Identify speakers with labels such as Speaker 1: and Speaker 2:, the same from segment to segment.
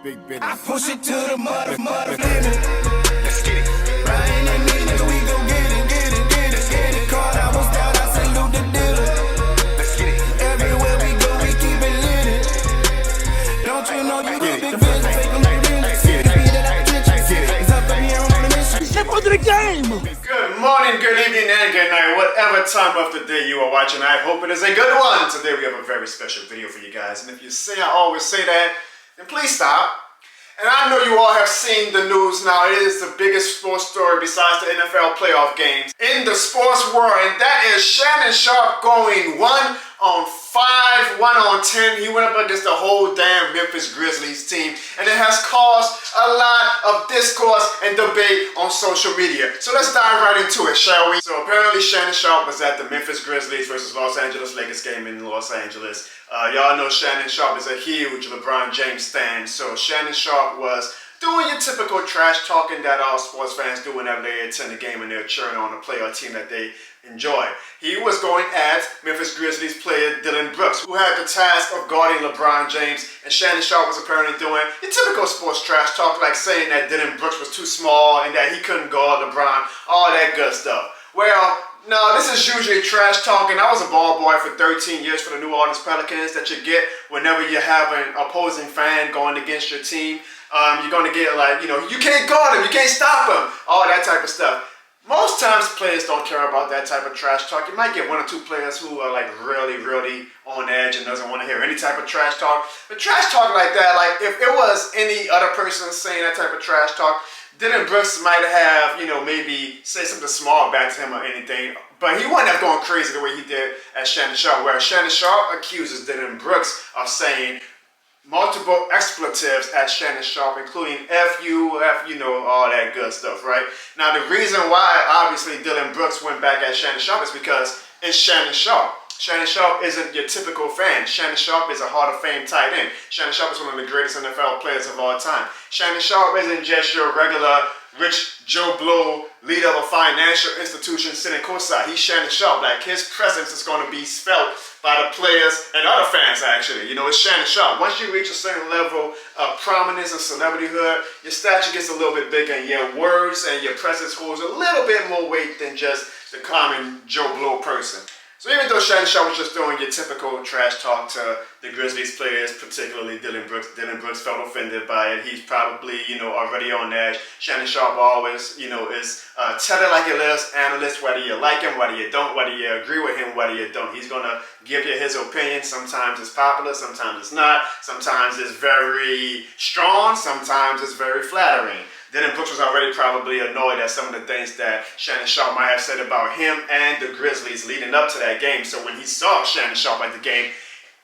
Speaker 1: big business.
Speaker 2: I push it to the mother limit. Let's get it. Ryan and me, nigga, we gon' get it. Card I was down, I salute the dealer. Let's get it. Everywhere we go, we keep it lit. Don't you know you get big business? Take them like real. Beat it out the kitchen. It's up in here on the mission.
Speaker 3: Step onto the game.
Speaker 4: Good morning, good evening, and good night, whatever time of the day you are watching. I hope it is a good one. Today we have a very special video for you guys, and if you say I always say that, then please stop. And I know you all have seen the news now. It is the biggest sports story besides the NFL playoff games in the sports world, and that is Shannon Sharpe going 1-on-5, 1-on-10. He went up against the whole damn Memphis Grizzlies team, and it has caused a lot of discourse and debate on social media. So let's dive right into it, shall we? So apparently Shannon Sharpe was at the Memphis Grizzlies versus Los Angeles Lakers game in Los Angeles. Y'all know Shannon Sharpe is a huge LeBron James stan, so Shannon Sharpe was doing your typical trash talking that all sports fans do whenever they attend a game and they're cheering on a player or team that they enjoy. He was going at Memphis Grizzlies player Dillon Brooks, who had the task of guarding LeBron James, and Shannon Sharpe was apparently doing your typical sports trash talk, like saying that Dillon Brooks was too small and that he couldn't guard LeBron, all that good stuff. Well, no, this is usually trash talking. I was a ball boy for 13 years for the New Orleans Pelicans that you get whenever you have an opposing fan going against your team. You're going to get like, you know, you can't guard him, you can't stop him, all that type of stuff. Most times players don't care about that type of trash talk. You might get one or two players who are like really on edge and doesn't want to hear any type of trash talk. But trash talk like that, like if it was any other person saying that type of trash talk, Dillon Brooks might have, you know, maybe say something small back to him or anything, but he wouldn't have gone crazy the way he did at Shannon Sharpe, where Shannon Sharpe accuses Dillon Brooks of saying multiple expletives at Shannon Sharpe, including F you, you know, all that good stuff, right? Now, the reason why, obviously, Dillon Brooks went back at Shannon Sharpe is because it's Shannon Sharpe. Shannon Sharpe isn't your typical fan. Shannon Sharpe is a Hall of Fame tight end. Shannon Sharpe is one of the greatest NFL players of all time. Shannon Sharpe isn't just your regular rich Joe Blow, leader of a financial institution sitting courtside. He's Shannon Sharpe. Like, his presence is going to be felt by the players and other fans, actually. You know, it's Shannon Sharpe. Once you reach a certain level of prominence and celebrityhood, your stature gets a little bit bigger, and your words and your presence holds a little bit more weight than just the common Joe Blow person. So even though Shannon Sharpe was just doing your typical trash talk to the Grizzlies players, particularly Dillon Brooks felt offended by it. He's probably, you know, already on edge. Shannon Sharpe always, you know, is tell it like it is, analyst, whether you like him, whether you don't, whether you agree with him, whether you don't. He's going to give you his opinion. Sometimes it's popular, sometimes it's not. Sometimes it's very strong, sometimes it's very flattering. Dillon Brooks was already probably annoyed at some of the things that Shannon Sharpe might have said about him and the Grizzlies leading up to that game. So when he saw Shannon Sharpe at the game,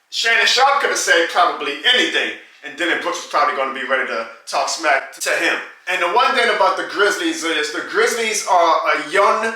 Speaker 4: Shannon Sharpe could have said probably anything, and Dillon Brooks was probably going to be ready to talk smack to him. And the one thing about the Grizzlies is the Grizzlies are a young,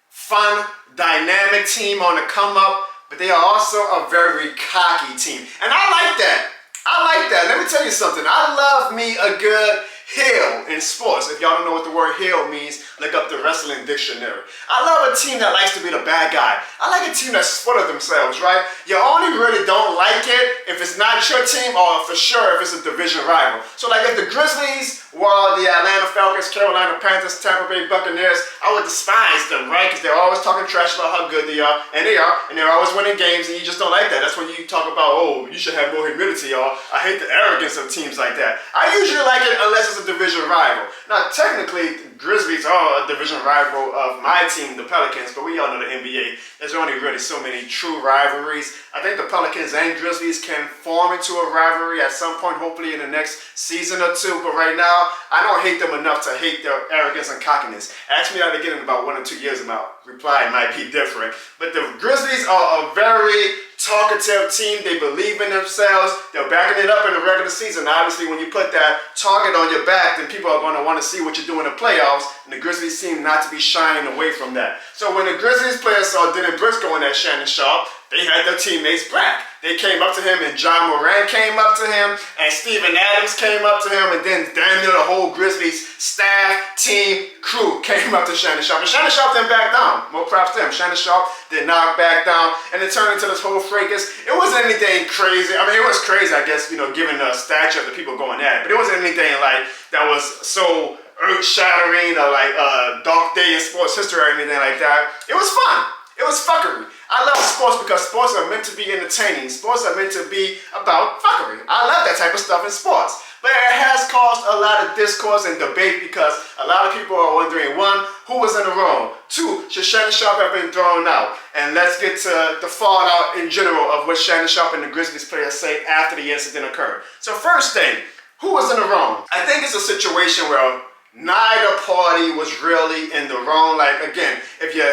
Speaker 4: fun, dynamic team on the come up, but they are also a very cocky team. And I like that. I like that. Let me tell you something. I love me a good heel in sports. If y'all don't know what the word heel means, look up the wrestling dictionary. I love a team that likes to be the bad guy. I like a team that's full of themselves, right? You only really don't like it if it's not your team, or for sure if it's a division rival. So like if the Grizzlies were the Atlanta Falcons, Carolina Panthers, Tampa Bay Buccaneers, I would despise them, right? Because they're always talking trash about how good they are, and they're always winning games, and you just don't like that. That's when you talk about, oh, you should have more humility, or I hate the arrogance of teams like that. I usually like it unless it's a division rival. Now, technically, the Grizzlies are a division rival of my team, the Pelicans, but we all know the NBA. There's only really so many true rivalries. I think the Pelicans and Grizzlies can form into a rivalry at some point, hopefully in the next season or two, but right now, I don't hate them enough to hate their arrogance and cockiness. Ask me that again in about 1 or 2 years, and my reply might be different. But the Grizzlies are a very talkative team. They believe in themselves. They're backing it up in the regular season. Obviously, when you put that target on your back, then people are going to want to see what you do in the playoffs, and the Grizzlies seem not to be shying away from that. So when the Grizzlies players saw Dillon Brooks going at Shannon Sharpe, they had their teammates back. They came up to him, and John Moran came up to him, and Steven Adams came up to him, and then damn near the whole Grizzlies staff, team, crew came up to Shannon Sharpe. And Shannon Sharpe didn't back down. More props to him. Shannon Sharpe did not back down, and it turned into this whole fracas. It wasn't anything crazy. I mean, it was crazy, I guess, you know, given the stature of the people going at it, but it wasn't anything like that was so earth-shattering or like a dark day in sports history or anything like that. It was fun. It was fuckery. I love sports because sports are meant to be entertaining. Sports are meant to be about fuckery. I love that type of stuff in sports. But it has caused a lot of discourse and debate because a lot of people are wondering, one, who was in the wrong? Two, should Shannon Sharpe have been thrown out? And let's get to the fallout in general of what Shannon Sharpe and the Grizzlies players say after the incident occurred. So first thing, who was in the wrong? I think it's a situation where neither party was really in the wrong. Like, again, if you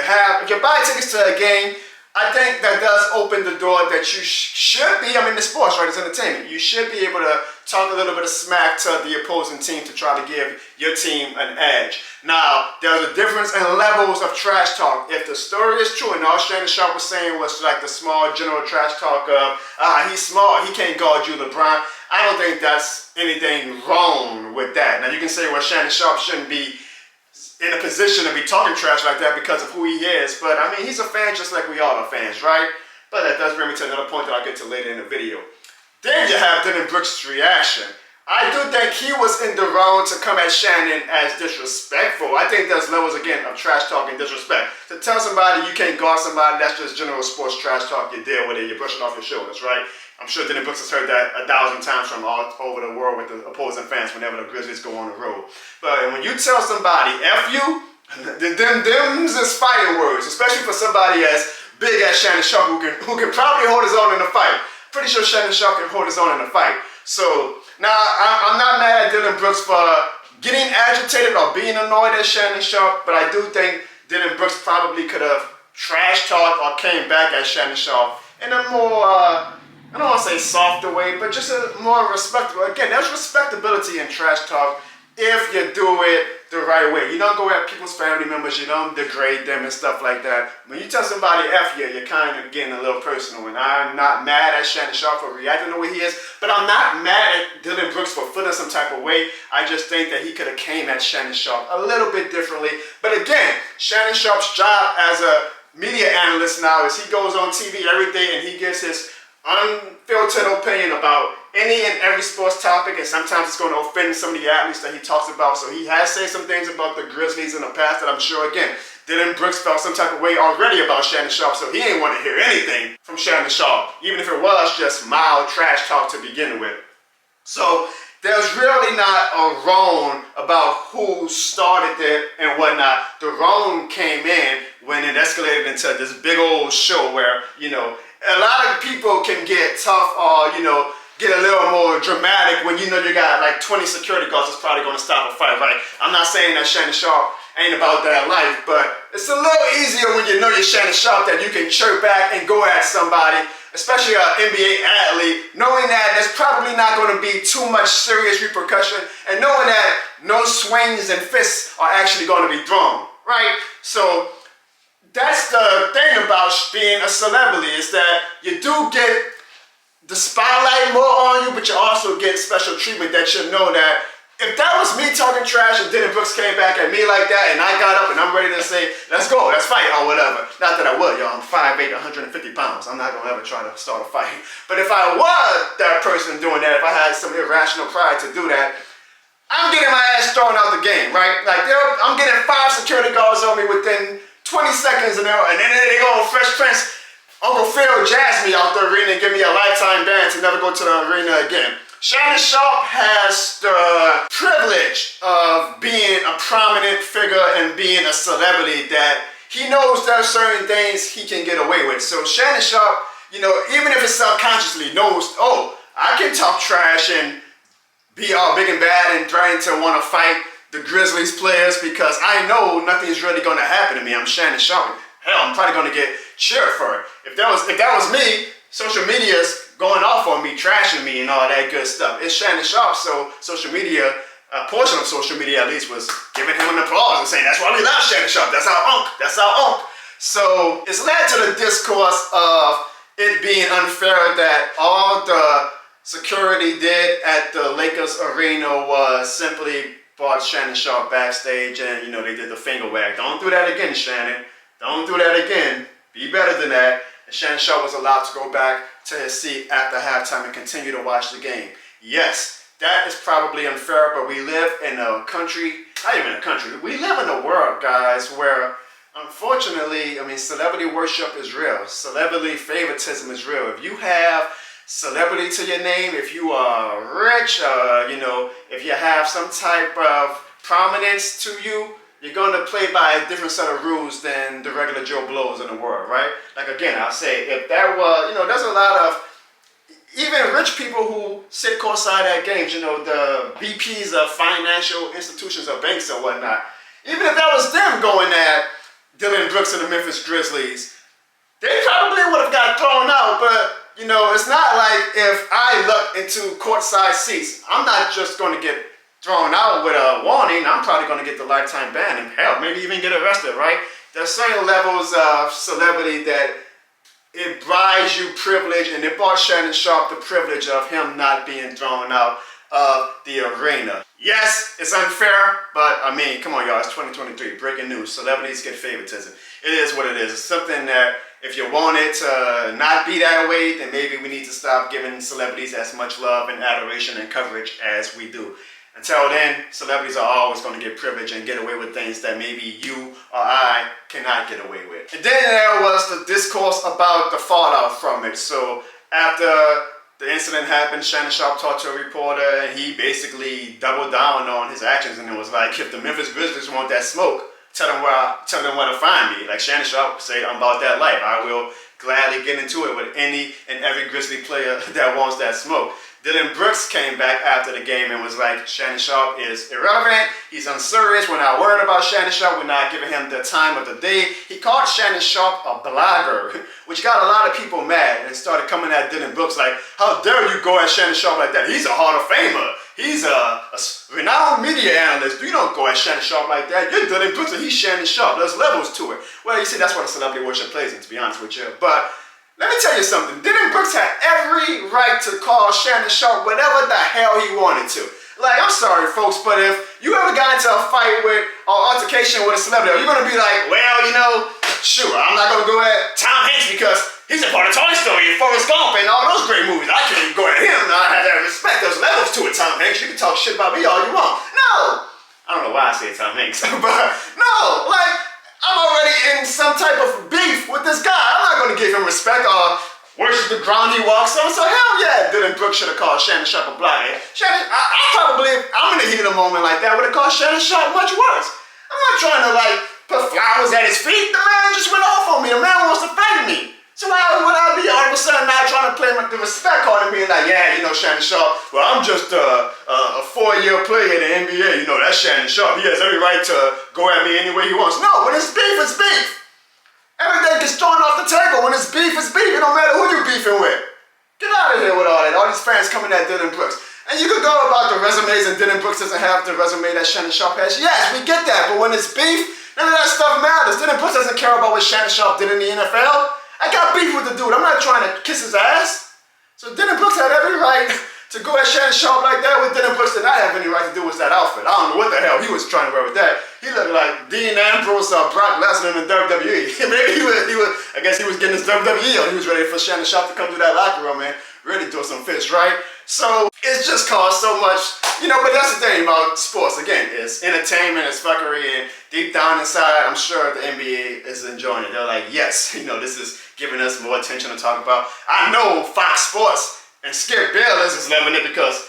Speaker 4: buy tickets to a game, I think that does open the door that you should be, I mean, it's sports, right? It's entertainment. You should be able to talk a little bit of smack to the opposing team to try to give your team an edge. Now, there's a difference in levels of trash talk. If the story is true and all Shannon Sharpe was saying was like the small general trash talk of, he's small, he can't guard you, LeBron, I don't think that's anything wrong with that. Now, you can say, well, Shannon Sharpe shouldn't be in a position to be talking trash like that because of who he is, but I mean, he's a fan just like we all are fans, right? But that does bring me to another point that I'll get to later in the video. Then you have Dylan Brooks' reaction. I do think he was in the wrong to come at Shannon as disrespectful. I think there's levels, again, of trash talk and disrespect. To tell somebody you can't guard somebody, that's just general sports trash talk. You deal with it, you're brushing off your shoulders, right? I'm sure Dylan Brooks has heard that 1,000 times from all over the world with the opposing fans whenever the Grizzlies go on the road. But when you tell somebody, F you, them's is fighting words, especially for somebody as big as Shannon Sharpe who can probably hold his own in the fight. Pretty sure Shannon Sharpe can hold his own in the fight. So, now, I'm not mad at Dylan Brooks for getting agitated or being annoyed at Shannon Sharpe, but I do think Dylan Brooks probably could have trash talked or came back at Shannon Sharpe in a more, I don't want to say softer way, but just a more respectable. Again, there's respectability in trash talk if you do it the right way. You don't go at people's family members, you don't degrade them and stuff like that. When you tell somebody F you, you're kind of getting a little personal. And I'm not mad at Shannon Sharpe for reacting the way he is, but I'm not mad at Dylan Brooks for feeling some type of way. I just think that he could have came at Shannon Sharpe a little bit differently. But again, Shannon Sharpe's job as a media analyst now is he goes on TV every day and he gives his unfiltered opinion about any and every sports topic, and sometimes it's going to offend some of the athletes that he talks about. So he has said some things about the Grizzlies in the past that I'm sure, again, Dylan Brooks felt some type of way already about Shannon Sharpe, so he didn't want to hear anything from Shannon Sharpe, even if it was just mild trash talk to begin with. So there's really not a wrong about who started it and whatnot. The wrong came in when it escalated into this big old show where, you know, a lot of people can get tough or, you know, get a little more dramatic when you know you got like 20 security guards that's probably going to stop a fight, right? I'm not saying that Shannon Sharpe ain't about that life, but it's a little easier when you know you're Shannon Sharpe that you can chirp back and go at somebody, especially an NBA athlete, knowing that there's probably not going to be too much serious repercussion and knowing that no swings and fists are actually going to be thrown, right? So that's the thing about being a celebrity is that you do get the spotlight more on you, but you also get special treatment that you know that if that was me talking trash and Dylan Brooks came back at me like that and I got up and I'm ready to say, let's go, let's fight or whatever. Not that I would, y'all, I'm 5'8", 150 pounds. I'm not going to ever try to start a fight. But if I was that person doing that, if I had some irrational pride to do that, I'm getting my ass thrown out the game, right? Like, I'm getting 5 security guards on me within 20 seconds and then they go, Fresh Prince, Uncle Phil jazzed me out the arena and give me a lifetime ban to never go to the arena again. Shannon Sharpe has the privilege of being a prominent figure and being a celebrity that he knows there are certain things he can get away with. So Shannon Sharpe, you know, even if it's subconsciously, knows, oh, I can talk trash and be all big and bad and trying to want to fight the Grizzlies players because I know nothing's really going to happen to me. I'm Shannon Sharpe. Hell, I'm probably going to get cheered for it. If that was me, social media's going off on me, trashing me and all that good stuff. It's Shannon Sharpe, so social media, a portion of social media at least, was giving him an applause and saying, that's why we love Shannon Sharpe. That's our unk. That's our unk. So it's led to the discourse of it being unfair that all the security did at the Lakers arena was simply brought Shannon Sharpe backstage and, they did the finger wag. Don't do that again, Shannon. Don't do that again. Be better than that. And Shannon Sharpe was allowed to go back to his seat after halftime and continue to watch the game. Yes, that is probably unfair, but we live in a country, not even a country, we live in a world, guys, where unfortunately, celebrity worship is real. Celebrity favoritism is real. If you have celebrity to your name, if you are rich, if you have some type of prominence to you, you're going to play by a different set of rules than the regular Joe Blows in the world, right? Like, again, I'll say, if that was, there's a lot of even rich people who sit courtside at games, the VPs of financial institutions or banks or whatnot. Even if that was them going at Dillon Brooks and the Memphis Grizzlies, they probably would have got thrown out, but it's not like if I look into courtside seats, I'm not just going to get thrown out with a warning. I'm probably going to get the lifetime ban and hell, maybe even get arrested, right? There's certain levels of celebrity that it buys you privilege, and it bought Shannon Sharpe the privilege of him not being thrown out of the arena. Yes, it's unfair, but come on, y'all, it's 2023. Breaking news, celebrities get favoritism. It is what it is. It's something that if you want it to not be that way, then maybe we need to stop giving celebrities as much love and adoration and coverage as we do. Until then, celebrities are always going to get privilege and get away with things that maybe you or I cannot get away with. And then there was the discourse about the fallout from it. So after the incident happened, Shannon Sharpe talked to a reporter and he basically doubled down on his actions, and it was like, if the Memphis Grizzlies want that smoke, tell them where to find me. Like Shannon Sharpe said, I'm about that life. I will gladly get into it with any and every Grizzly player that wants that smoke. Dillon Brooks came back after the game and was like, Shannon Sharpe is irrelevant. He's unserious. We're not worried about Shannon Sharpe. We're not giving him the time of the day. He called Shannon Sharpe a blogger, which got a lot of people mad and started coming at Dillon Brooks like, how dare you go at Shannon Sharpe like that? He's a Hall of Famer. He's a renowned media analyst. You don't go at Shannon Sharpe like that. You're Dillon Brooks and he's Shannon Sharpe. There's levels to it. Well, you see, that's what a celebrity worship plays in, to be honest with you. But let me tell you something. Dillon Brooks had every right to call Shannon Sharpe whatever the hell he wanted to. Like, I'm sorry, folks, but if you ever got into a fight with or altercation with a celebrity, are you going to be like, well, sure, I'm not going to go at Tom Hanks because he's a part of Toy Story and Forrest Gump and all those great movies. I can't even go at him. I have that respect. There's levels to it, Tom Hanks. You can talk shit about me all you want. No. I don't know why I say Tom Hanks, but no, like, I'm already in some type of beef with this guy. I'm not going to give him respect or worship the ground he walks on. So hell yeah, Dillon Brooks should have called Shannon Sharpe a blogger. Shannon, I probably, if I'm in the heat of the moment like that, would have called Shannon Sharpe much worse. I'm not trying to like put flowers at his feet. The man just went off on me. The man wants to fight me. So why would I be all of a sudden now trying to play the respect card and being like, yeah, Shannon Sharpe, well, I'm just a 4-year player in the NBA. That's Shannon Sharpe. He has every right to go at me any way he wants. No, when it's beef, it's beef. Everything gets thrown off the table. When it's beef, it's beef. It don't matter who you're beefing with. Get out of here with all that. All these fans coming at Dillon Brooks. And you could go about the resumes and Dillon Brooks doesn't have the resume that Shannon Sharpe has. Yes, we get that. But when it's beef, none of that stuff matters. Dillon Brooks doesn't care about what Shannon Sharpe did in the NFL. I got beef with the dude. I'm not trying to kiss his ass. So Dillon Brooks had every right to go at Shannon Sharpe like that. What Dillon Brooks did not have any right to do was that outfit. I don't know what the hell he was trying to wear with that. He looked like Dean Ambrose or Brock Lesnar in the WWE. Maybe I guess he was getting his WWE on. He was ready for Shannon Sharpe to come to that locker room and really do some fits, right? So it's just caused so much, but that's the thing about sports. Again, it's entertainment, it's fuckery, and deep down inside, I'm sure the NBA is enjoying it. They're like, yes, this is giving us more attention to talk about. I know Fox Sports and Skip Bayless is loving it because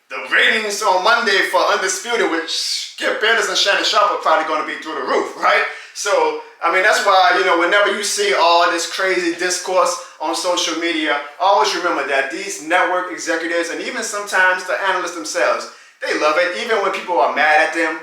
Speaker 4: the ratings on Monday for Undisputed with Skip Bayless and Shannon Sharpe are probably going to be through the roof, right? So, that's why, whenever you see all this crazy discourse on social media, always remember that these network executives and even sometimes the analysts themselves, they love it. Even when people are mad at them,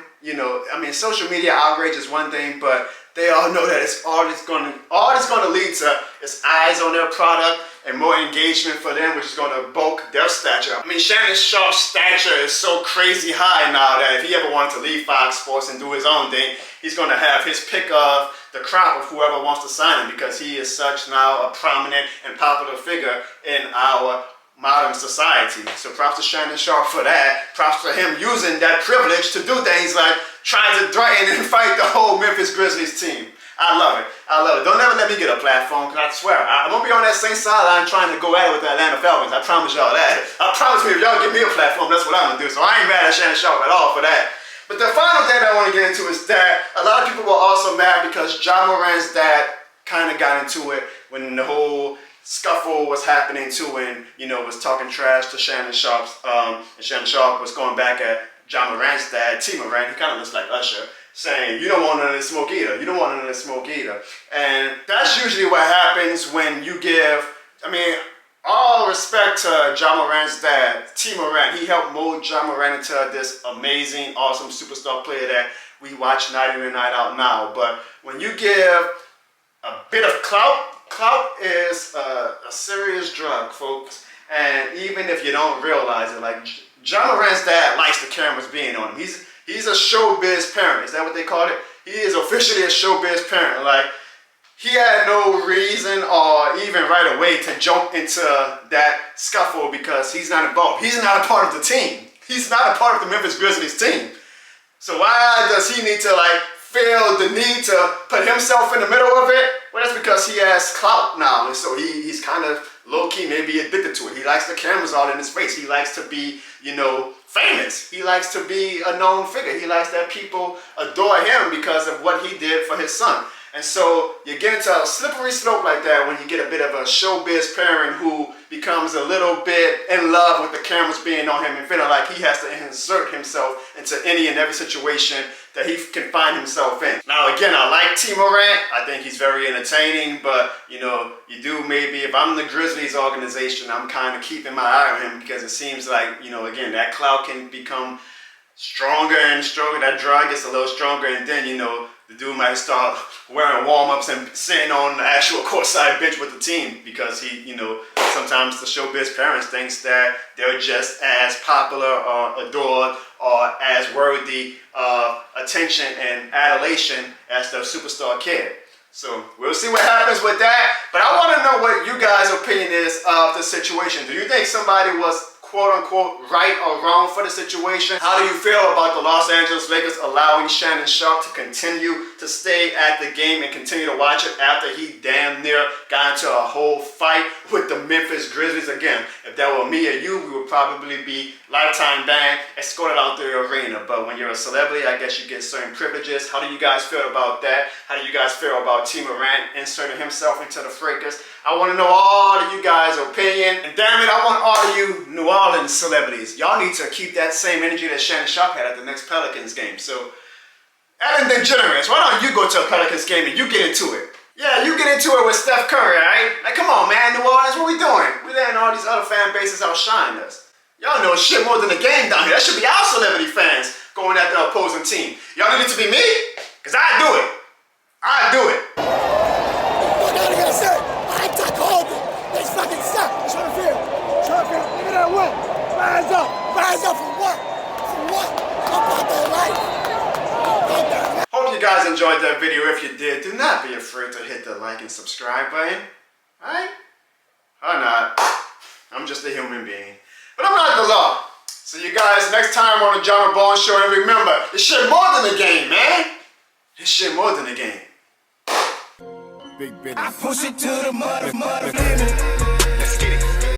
Speaker 4: social media outrage is one thing, but they all know that it's all it's going to lead to is eyes on their product and more engagement for them, which is going to bulk their stature. Shannon Sharpe's stature is so crazy high now that if he ever wanted to leave Fox Sports and do his own thing, he's going to have his pick of the crop of whoever wants to sign him because he is such now a prominent and popular figure in our modern society. So props to Shannon Sharpe for that. Props for him using that privilege to do things like try to threaten and fight the whole Memphis Grizzlies team. I love it. I love it. Don't ever let me get a platform, because I swear, I'm going to be on that same sideline trying to go at it with the Atlanta Falcons. I promise y'all that. I promise you, if y'all give me a platform, that's what I'm going to do. So I ain't mad at Shannon Sharpe at all for that. But the final thing I want to get into is that a lot of people were also mad because Ja Morant's dad kind of got into it when the whole scuffle was happening too, and was talking trash to Shannon Sharpe, and Shannon Sharpe was going back at Ja Morant's dad, T. Morant. He kind of looks like Usher, saying, you don't want none of this smoke either. You don't want none of this smoke either. And that's usually what happens when you give, all respect to Ja Morant's dad, T. Morant. He helped mold Ja Morant into this amazing, awesome superstar player that we watch night in and night out now. But when you give a bit of clout is a serious drug, folks. And even if you don't realize it, like Ja Morant's dad likes the cameras being on him. He's a showbiz parent. Is that what they call it? He is officially a showbiz parent. Like, he had no reason or even right away to jump into that scuffle because he's not involved. He's not a part of the team. He's not a part of the Memphis Grizzlies team. So why does he need to feel the need to put himself in the middle of it? Well, that's because he has clout now, and so he's kind of low-key maybe addicted to it. He likes the cameras all in his face. He likes to be, famous. He likes to be a known figure. He likes that people adore him because of what he did for his son. And so you get into a slippery slope like that when you get a bit of a showbiz parent who becomes a little bit in love with the cameras being on him and feeling like he has to insert himself into any and every situation that he can find himself in. Now again, I like T. Morant. I think he's very entertaining, but you do maybe, if I'm the Grizzlies organization, I'm kind of keeping my eye on him because it seems like, again, that clout can become stronger and stronger. That drug gets a little stronger, and then, the dude might start wearing warm-ups and sitting on the actual courtside bench with the team because he, sometimes the showbiz parents thinks that they're just as popular or adored or as worthy of attention and adulation as the superstar kid. So we'll see what happens with that. But I want to know what you guys' opinion is of the situation. Do you think somebody was quote-unquote right or wrong for the situation? How do you feel about the Los Angeles Lakers allowing Shannon Sharpe to continue to stay at the game and continue to watch it after he damn near got into a whole fight with the Memphis Grizzlies? Again, if that were me or you, we would probably be lifetime ban, escorted out the arena. But when you're a celebrity, I guess you get certain privileges. How do you guys feel about that? How do you guys feel about T. Morant inserting himself into the fracas? I want to know all of you guys' opinion. And damn it, I want all of you New Orleans celebrities. Y'all need to keep that same energy that Shannon Sharpe had at the next Pelicans game. So, Ellen DeGeneres, why don't you go to a Pelicans game and you get into it? Yeah, you get into it with Steph Curry, alright? Like, come on, man, New Orleans, what we doing? We letting all these other fan bases outshine us. Y'all know shit more than the game down here. That should be our celebrity fans going at the opposing team. Y'all need it to be me? Because I do it. I do it.
Speaker 2: Rise up for what? For what? About their life.
Speaker 4: Hope you guys enjoyed that video. If you did, do not be afraid to hit the like and subscribe button. Alright? Or not. I'm just a human being. But I'm not the law. See you guys next time on the Jono Barnes Show. And remember, it's shit more than a game, man. It's shit more than a game.
Speaker 2: Big business. I push it to the mud limit.